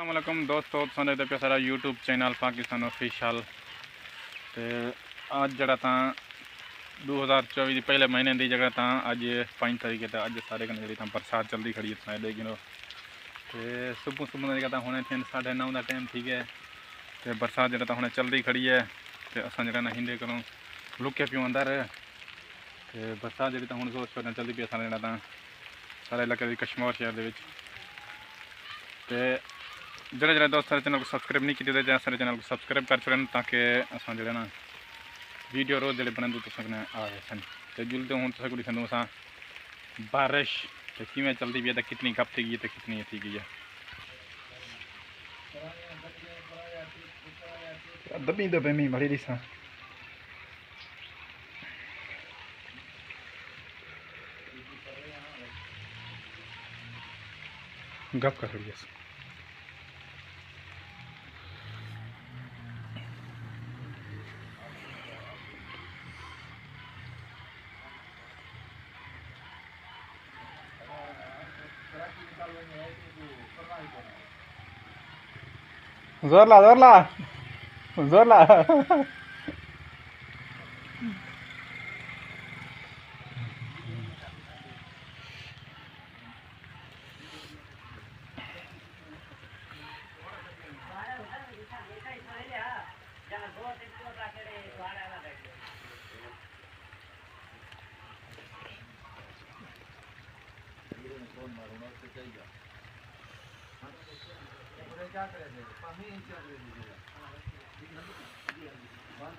अस्सलामुअलैकुम दोस्तों, सुनते पे सारा यूट्यूब चैनल पाकिस्तान ऑफिशियल। तो अज जरा 2024 की पहले महीने की जगह अज 5 तारीख है। अज सारे कने जी बरसात चलती खड़ी है लेकिन तो सुबह सुबह जगह हमने 9:30 का टाइम ठीक है। तो बरसात जरा हमने चलती खड़ी है। तो असा जरा ना हिंदे करो लुके प्यो अंदर। तो बरसात जी हूँ जोश शोर चलती पी सारे जरा सारे इलाके कश्मीर शहर के। जरा जरा दोस्त सारे चैनल को सब्सक्राइब नहीं किए तो सारे चैनल को सब्सक्राइब कर सकन ताकि अस जो ना वीडियो रोज़ जो बनते तो सकने आ सन। तो जुलते हूँ तो कुछ संदू असा बारिश तो किमें चलती भी है, तो कितनी कब थी गई तो कितनी थी गई है। दबी दबे मी भरी दिसा गप कर रही है। जोर ला जोर ला जोर ला क्या करे पानी बंद